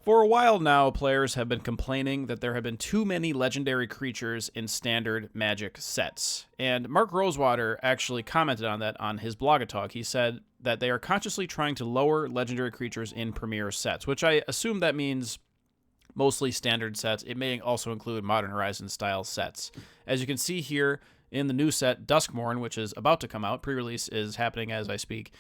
For a while now, players have been complaining that there have been too many legendary creatures in standard Magic sets. And Mark Rosewater actually commented on that on his Blogatalk. He said that they are consciously trying to lower legendary creatures in Premier sets, which I assume that means mostly standard sets. It may also include Modern Horizons style sets. As you can see here in the new set, Duskmourn, which is about to come out, pre-release is happening as I speak,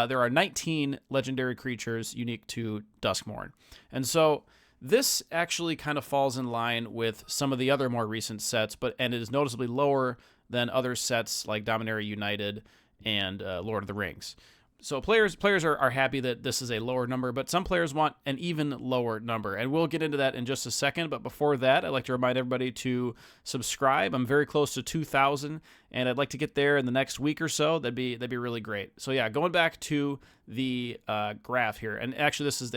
there are 19 legendary creatures unique to Duskmourn. And so this actually kind of falls in line with some of the other more recent sets, and it is noticeably lower than other sets like Dominaria United and Lord of the Rings. So players are happy that this is a lower number, but some players want an even lower number, and we'll get into that in just a second. But before that, I'd like to remind everybody to subscribe. I'm very close to 2,000, and I'd like to get there in the next week or so. That'd be really great. So yeah, going back to the graph here, and actually this is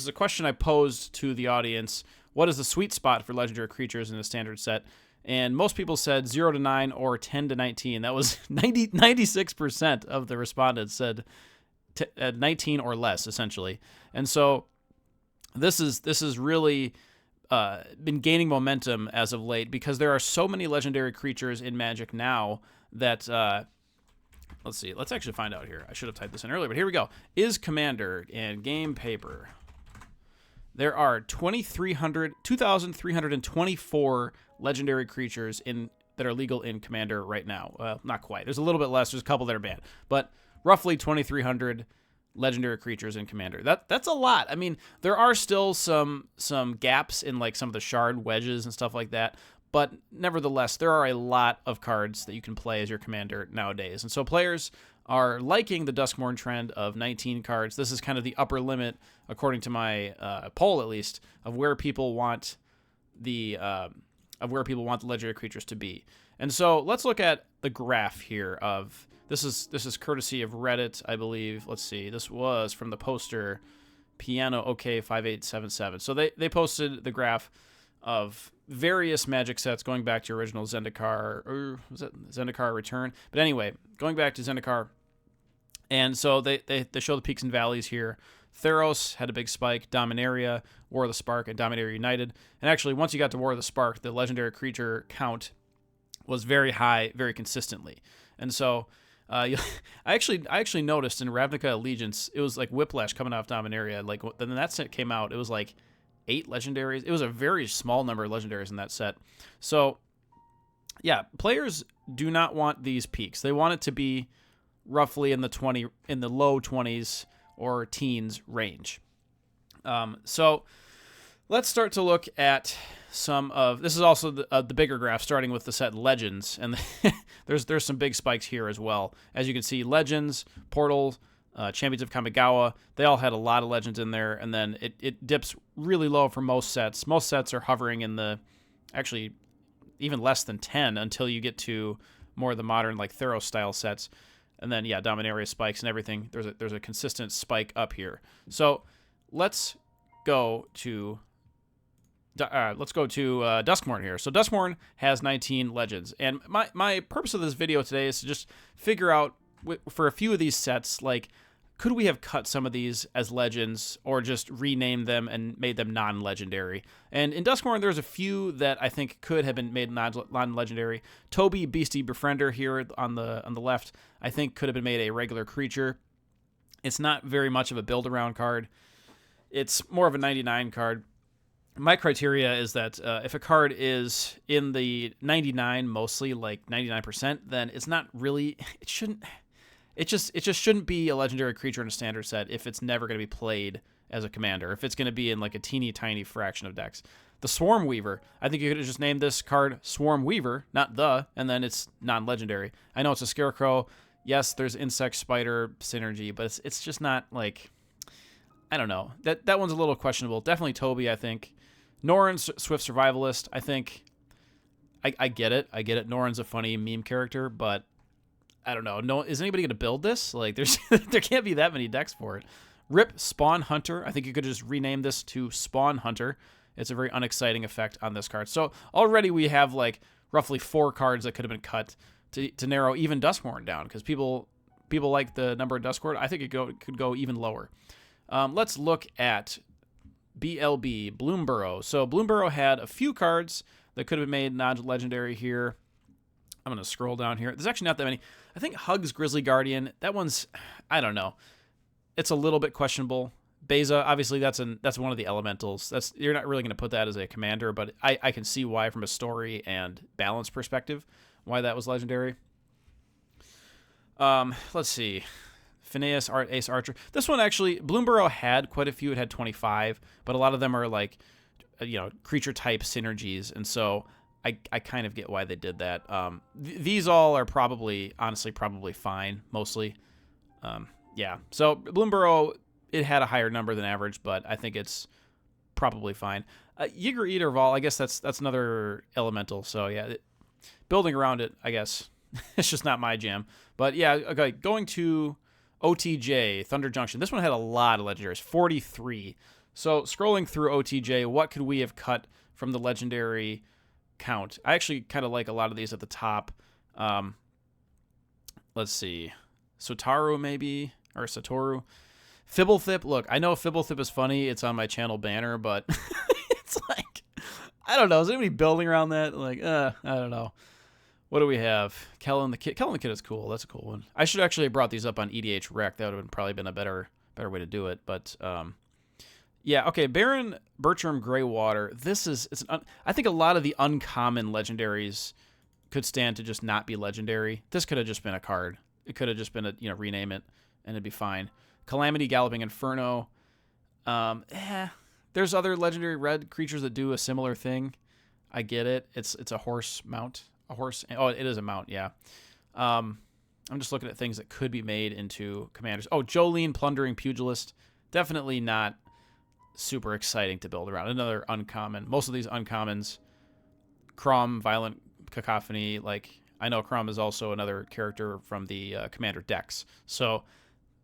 a question I posed to the audience. What is the sweet spot for legendary creatures in a standard set? And most people said 0 to 9 or 10 to 19. That was 96% of the respondents said 19 or less, essentially. And so this is really been gaining momentum as of late because there are so many legendary creatures in Magic now that let's see. Let's actually find out here. I should have typed this in earlier, but here we go. Is Commander and game paper. There are 2,324 legendary creatures that are legal in Commander right now. Well, not quite. There's a little bit less. There's a couple that are banned, but roughly 2,300 legendary creatures in Commander. That's a lot. I mean, there are still some gaps in like some of the shard wedges and stuff like that, but nevertheless, there are a lot of cards that you can play as your Commander nowadays, and so players are liking the Duskmourn trend of 19 cards. This is kind of the upper limit, according to my poll at least, of where people want the legendary creatures to be. And so let's look at the graph here. This is courtesy of Reddit, I believe. Let's see. This was from the poster Piano OK 5877. So they posted the graph of various Magic sets going back to your original Zendikar, or was it Zendikar Return? But anyway, going back to Zendikar. And so they show the peaks and valleys here. Theros had a big spike, Dominaria, War of the Spark, and Dominaria United. And actually, once you got to War of the Spark, the legendary creature count was very high, very consistently. And so I actually noticed in Ravnica Allegiance, it was like Whiplash coming off Dominaria. Like, then that set came out, it was like 8 legendaries. It was a very small number of legendaries in that set. So, yeah, players do not want these peaks. They want it to be roughly in the low 20s or teens range. So let's start to look at some of this. Is also the bigger graph, starting with the set Legends, and there's some big spikes here as well. As you can see, Legends, Portal, Champions of Kamigawa, they all had a lot of Legends in there, and then it dips really low for most sets. Most sets are hovering in the actually even less than 10 until you get to more of the modern like Theros style sets. And then, yeah, Dominaria spikes and everything. There's a consistent spike up here. So let's go to Duskmourn here. So Duskmourn has 19 legends, and my purpose of this video today is to just figure out for a few of these sets, like, could we have cut some of these as legends or just renamed them and made them non-legendary? And in Duskmourn, there's a few that I think could have been made non-legendary. Toby, Beastie Befriender here on the left, I think could have been made a regular creature. It's not very much of a build-around card. It's more of a 99 card. My criteria is that if a card is in the 99, mostly like 99%, then it's not really, it just shouldn't be a legendary creature in a standard set if it's never going to be played as a commander, if it's going to be in like a teeny tiny fraction of decks. The Swarm Weaver, I think you could have just named this card Swarm Weaver, and then it's non-legendary. I know it's a Scarecrow. Yes, there's Insect Spider synergy, but it's just not like, I don't know. That one's a little questionable. Definitely Toby, I think. Norin's Swift Survivalist, I think. I get it. Norin's a funny meme character, but I don't know. No, is anybody going to build this? Like, there can't be that many decks for it. Rip Spawn Hunter. I think you could just rename this to Spawn Hunter. It's a very unexciting effect on this card. So already we have like roughly 4 cards that could have been cut to narrow even Duskmourn down, because people like the number of Duskmourn. I think it could go even lower. Let's look at BLB, Bloomburrow. So Bloomburrow had a few cards that could have been made non-legendary here. I'm going to scroll down here. There's actually not that many. I think Hugs Grizzly Guardian, that one's, I don't know. It's a little bit questionable. Beza, obviously that's one of the elementals. You're not really going to put that as a commander, but I can see why from a story and balance perspective why that was legendary. Let's see. Phineas, Ace Archer. This one actually, Bloomburrow had quite a few. It had 25, but a lot of them are like, creature type synergies, and so I kind of get why they did that. These all are honestly probably fine, mostly. Yeah, so Bloomburrow, it had a higher number than average, but I think it's probably fine. Yiger Eater Vol, I guess that's another elemental, so yeah, building around it, I guess, it's just not my jam. But yeah, okay, going to OTJ, Thunder Junction. This one had a lot of legendaries, 43. So scrolling through OTJ, what could we have cut from the legendary count? I actually kind of like a lot of these at the top. Let's see. Sotaru maybe, or Satoru. Fibblethip. Look, I know Fibblethip is funny. It's on my channel banner, but it's like, I don't know. Is anybody building around that? Like, I don't know. What do we have? Kellen the Kid. Kellen the Kid is cool. That's a cool one. I should actually have brought these up on EDH Rec. That would have probably been a better way to do it. But yeah, okay. Baron Bertram Greywater. I think a lot of the uncommon legendaries could stand to just not be legendary. This could have just been a card. It could have just been rename it and it'd be fine. Calamity Galloping Inferno. There's other legendary red creatures that do a similar thing. I get it. It's a horse mount. A horse. Oh, it is a mount. Yeah. I'm just looking at things that could be made into commanders. Oh, Jolene Plundering Pugilist. Definitely not super exciting to build around. Another uncommon. Most of these uncommons. Crom, Violent Cacophony. Like, I know Crom is also another character from the Commander decks. So,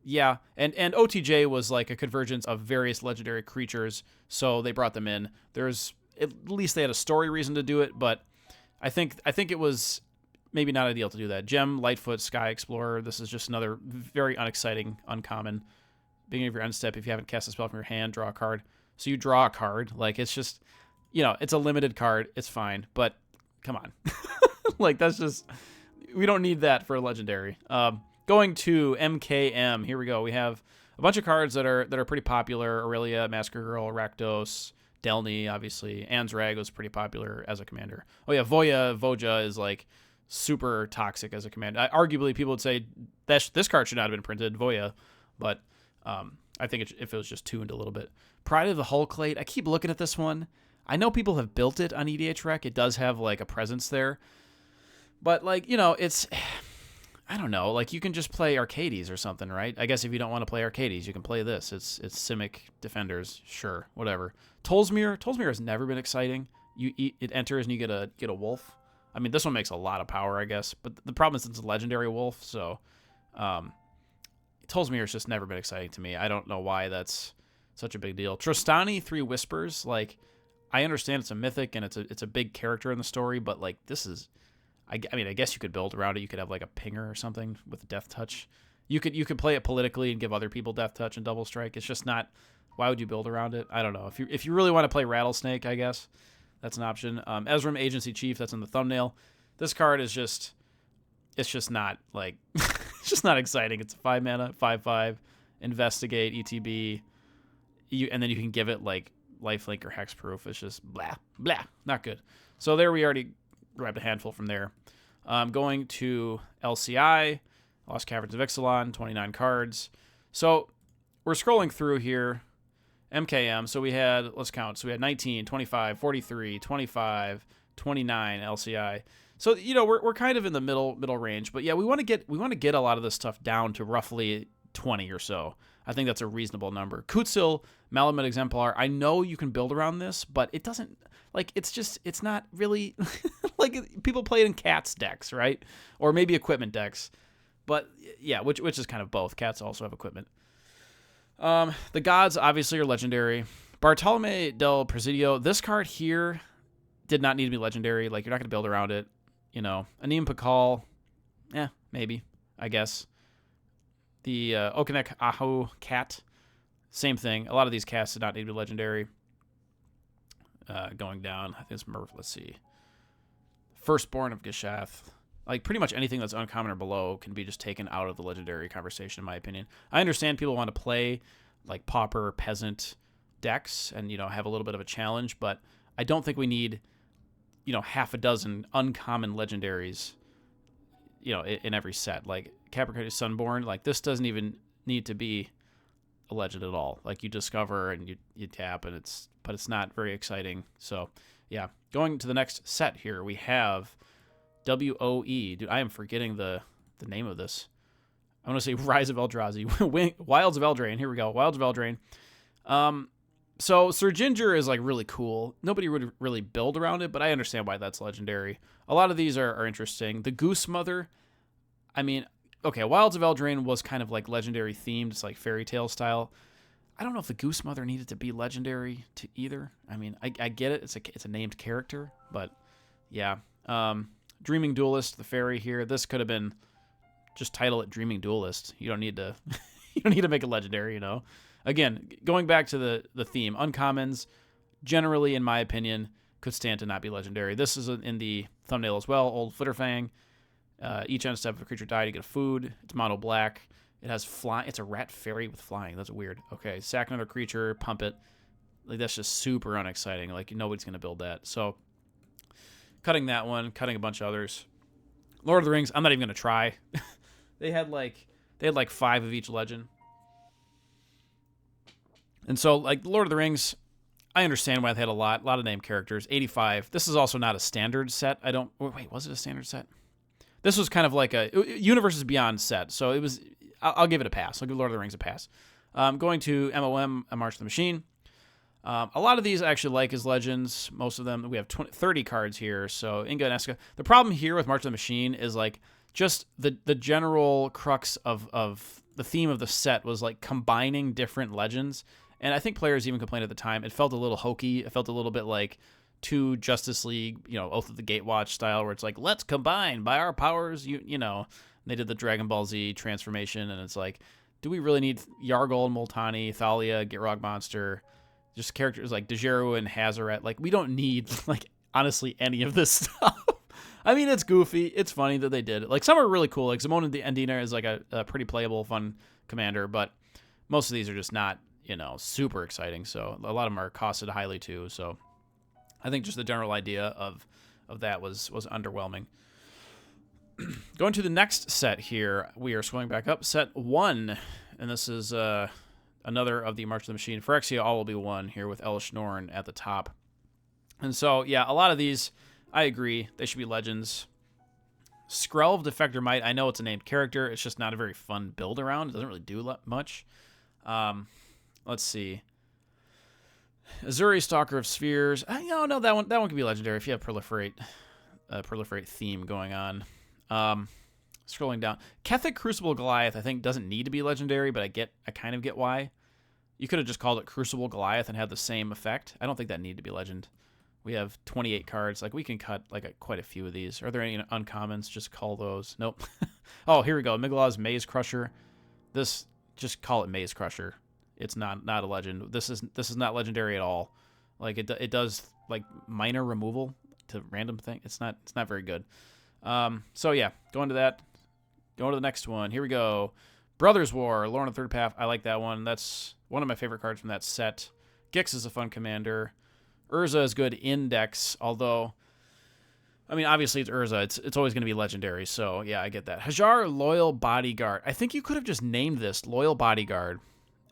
yeah. And OTJ was like a convergence of various legendary creatures. So they brought them in. At least they had a story reason to do it, but I think it was maybe not ideal to do that. Gem, Lightfoot, Sky Explorer. This is just another very unexciting, uncommon. Beginning of your end step, if you haven't cast a spell from your hand, draw a card. So you draw a card. Like, it's just, it's a limited card. It's fine. But, come on. Like, that's just, we don't need that for a legendary. Going to MKM. Here we go. We have a bunch of cards that are pretty popular. Aurelia, Masker Girl, Rakdos, Delny, obviously. Anzrag was pretty popular as a commander. Oh, yeah, Voja is, like, super toxic as a commander. Arguably, people would say this card should not have been printed, Voja, but I think if it was just tuned a little bit. Pride of the Hulklate. I keep looking at this one. I know people have built it on EDH Rec. It does have, like, a presence there. But, like, it's... I don't know. Like, you can just play Arcades or something, right? I guess if you don't want to play Arcades, you can play this. It's Simic Defenders. Sure, whatever. Tolsmere has never been exciting. It enters and you get a wolf. I mean, this one makes a lot of power, I guess. But the problem is it's a legendary wolf, so Tolsmere has just never been exciting to me. I don't know why that's such a big deal. Trostani, Three Whispers. Like, I understand it's a mythic and it's a big character in the story, but like this is... I mean, I guess you could build around it. You could have like a pinger or something with Death Touch. You could play it politically and give other people Death Touch and Double Strike. It's just not. Why would you build around it? I don't know. If you really want to play Rattlesnake, I guess that's an option. Ezram, Agency Chief. That's in the thumbnail. This card is just. It's just not like. It's just not exciting. It's a 5 mana, 5/5, investigate, ETB, and then you can give it like Lifelink or Hexproof. It's just blah blah, not good. So there we already grabbed a handful from there. Going to LCI, Lost Caverns of Ixalan, 29 cards. So we're scrolling through here. MKM, so we had, let's count. So we had 19, 25, 43, 25, 29 LCI. So, we're kind of in the middle range, but yeah, we want to get a lot of this stuff down to roughly 20 or so. I think that's a reasonable number. Kutsil, Malamute Exemplar. I know you can build around this, but it doesn't, like, it's not really, like, people play it in Cats decks, right? Or maybe equipment decks. But, yeah, which is kind of both. Cats also have equipment. The Gods, obviously, are legendary. Bartolome del Presidio. This card here did not need to be legendary. Like, you're not going to build around it. Anim Pakal, maybe, I guess. The Okanek Aho Cat, same thing. A lot of these casts did not need to be legendary. going down. I think it's let's see. Firstborn of Geshath. Like, pretty much anything that's uncommon or below can be just taken out of the legendary conversation, in my opinion. I understand people want to play, like, pauper, peasant decks and, have a little bit of a challenge, but I don't think we need, half a dozen uncommon legendaries, in every set. Like, Capricorn Sunborn, like, this doesn't even need to be a legend at all. Like, you discover and you tap, and but it's not very exciting. So, yeah. Going to the next set here, we have WOE. Dude, I am forgetting the name of this. I want to say Rise of Eldrazi. Wilds of Eldraine. Here we go. Wilds of Eldraine. So Sir Ginger is like really cool. Nobody would really build around it, but I understand why that's legendary. A lot of these are interesting. The Goose Mother, I mean, okay, Wilds of Eldraine was kind of like legendary themed. It's like fairy tale style. I don't know if the Goose Mother needed to be legendary to either. I mean, I get it. It's a named character, but yeah. Dreaming Duelist, the fairy here. This could have been just title it Dreaming Duelist. You don't need to you don't need to make it legendary, Again, going back to the theme, uncommons generally, in my opinion, could stand to not be legendary. This is in the thumbnail as well. Old Flitterfang. Each end step of a creature died, you get a food. It's mono black. It has flying. It's a rat fairy with flying. That's weird. Okay, sack another creature, pump it. Like, that's just super unexciting. Like, nobody's gonna build that. So, cutting that one, cutting a bunch of others. Lord of the Rings, I'm not even gonna try. They had like 5 of each legend. And so, like, Lord of the Rings, I understand why they had a lot of named characters. 85. This is also not a standard set. Wait, was it a standard set? This was kind of like a Universes Beyond set. So it was, I'll give it a pass. I'll give Lord of the Rings a pass. Going to MOM, A March of the Machine. A lot of these I actually like as legends. Most of them, we have 30 cards here. So Inga and Eska. The problem here with March of the Machine is like just the general crux of the theme of the set was like combining different legends. And I think players even complained at the time. It felt a little hokey. It felt a little bit like two Justice League, Oath of the Gatewatch style, where it's like, let's combine by our powers. They did the Dragon Ball Z transformation, and it's like, do we really need Yargol and Multani, Thalia, Gitrog Monster, just characters like Dejaru and Hazaret? Like, we don't need, like, honestly, any of this stuff. I mean, it's goofy. It's funny that they did it. Like, some are really cool. Like, Simone Andina is like a pretty playable, fun commander, but most of these are just not, super exciting. So a lot of them are costed highly too. So I think just the general idea of that was underwhelming. Going to the next set here, we are scrolling back up. Set 1, and this is another of the March of the Machine. Phyrexia all will be 1 here with Elish Norn at the top. And so, yeah, a lot of these, I agree, they should be legends. Skrelv Defector Might, I know it's a named character. It's just not a very fun build around. It doesn't really do much. Let's see. Azuri, Stalker of Spheres. No, that one could be legendary if you have proliferate theme going on. Scrolling down, Kethic Crucible Goliath I think doesn't need to be legendary, but I kind of get why. You could have just called it Crucible Goliath and had the same effect. I don't think that needed to be legend. We have 28 cards. Like, we can cut like quite a few of these. Are there any uncommons? Just call those. Nope. Oh, here we go. Migalaz Maze Crusher. This, just call it Maze Crusher. It's not a legend. This is not legendary at all. Like, it does like minor removal to random thing. It's not very good. So yeah, going to that. Going to the next one. Here we go. Brothers War, Lorna Third Path. I like that one. That's one of my favorite cards from that set. Gix is a fun commander. Urza is good index, although, I mean, obviously it's Urza. It's always going to be legendary, so yeah, I get that. Hajar, Loyal Bodyguard. I think you could have just named this Loyal Bodyguard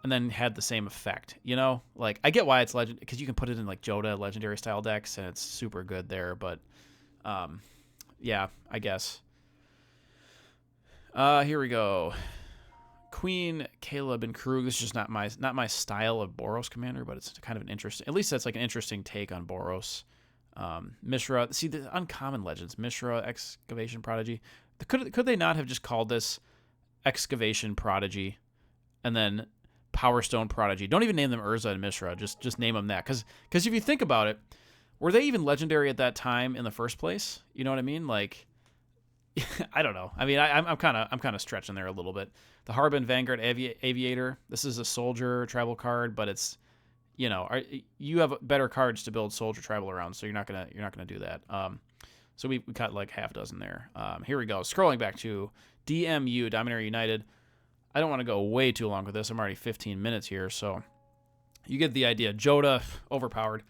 and then had the same effect, Like, I get why it's legend, because you can put it in, like, Joda legendary style decks, and it's super good there, but, yeah, I guess. Here we go. Queen, Caleb, and Krug. This is just not my style of Boros commander, but it's kind of an interesting, at least that's like an interesting take on Boros. Mishra, see the uncommon legends. Mishra, Excavation Prodigy. Could they not have just called this Excavation Prodigy and then Power Stone Prodigy? Don't even name them Urza and Mishra. Just name them that. Because if you think about it, were they even legendary at that time in the first place? You know what I mean? Like, I don't know. I mean, I'm kind of stretching there a little bit. The Harbin Vanguard Aviator. This is a soldier travel card, but it's you know, you have better cards to build Soldier Tribal around, so you're not gonna do that. So we cut like half a dozen there. Here we go. Scrolling back to DMU, Dominaria United. I don't want to go way too long with this. I'm already 15 minutes here, so you get the idea. Joda, overpowered.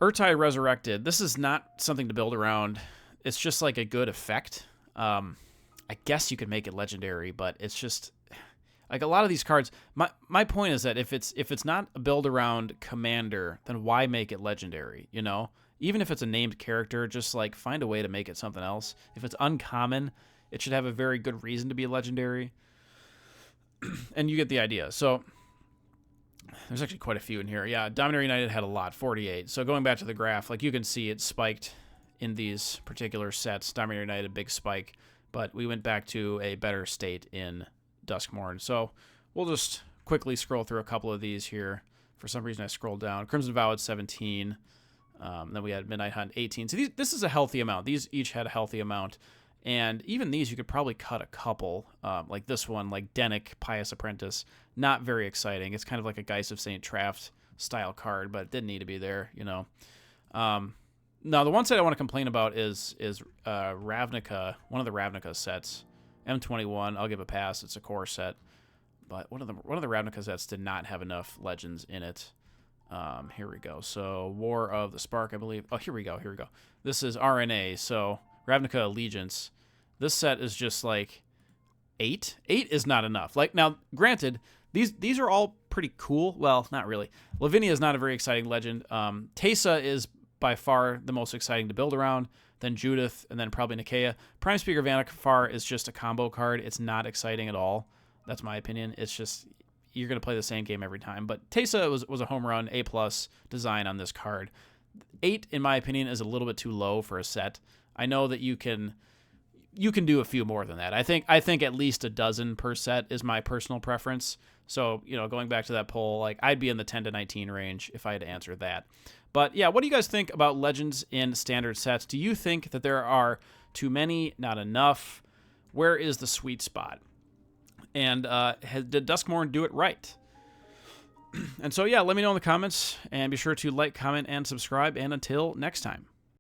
Urtai Resurrected. This is not something to build around. It's just like a good effect. I guess you could make it legendary, but it's just like a lot of these cards. My point is that if it's not a build around commander, then why make it legendary? You know, even if it's a named character, just like find a way to make it something else. If it's uncommon, it should have a very good reason to be legendary. And you get the idea. So there's actually quite a few in here. Yeah, Dominaria United had a lot, 48. So going back to the graph, like you can see it spiked in these particular sets. Dominaria United, big spike. But we went back to a better state in Duskmourn. So we'll just quickly scroll through a couple of these here. For some reason, I scrolled down. Crimson Vow at 17. Then we had Midnight Hunt 18. So this is a healthy amount. These each had a healthy amount. And even these, you could probably cut a couple. Like this one, like Denick, Pious Apprentice. Not very exciting. It's kind of like a Geist of St. Traft style card, but it didn't need to be there, you know. Now, the one set I want to complain about is Ravnica, one of the Ravnica sets. M21, I'll give a pass. It's a core set. But one of the Ravnica sets did not have enough legends in it. Here we go. So, War of the Spark, I believe. Oh, here we go. This is RNA, so Ravnica Allegiance. This set is just like 8. 8 is not enough. Like, now, granted, these are all pretty cool. Well, not really. Lavinia is not a very exciting legend. Teysa is by far the most exciting to build around, then Judith, and then probably Nicaea. Prime Speaker Vanakafar is just a combo card. It's not exciting at all. That's my opinion. It's just, you're going to play the same game every time. But Teysa was a home run, A+ design on this card. 8, in my opinion, is a little bit too low for a set. I know that you can do a few more than that. I think at least a dozen per set is my personal preference. So, you know, going back to that poll, like I'd be in the 10 to 19 range if I had to answer that. But yeah, what do you guys think about legends in standard sets? Do you think that there are too many, not enough? Where is the sweet spot? And did Duskmourn do it right? And so yeah, let me know in the comments, and be sure to like, comment, and subscribe. And until next time.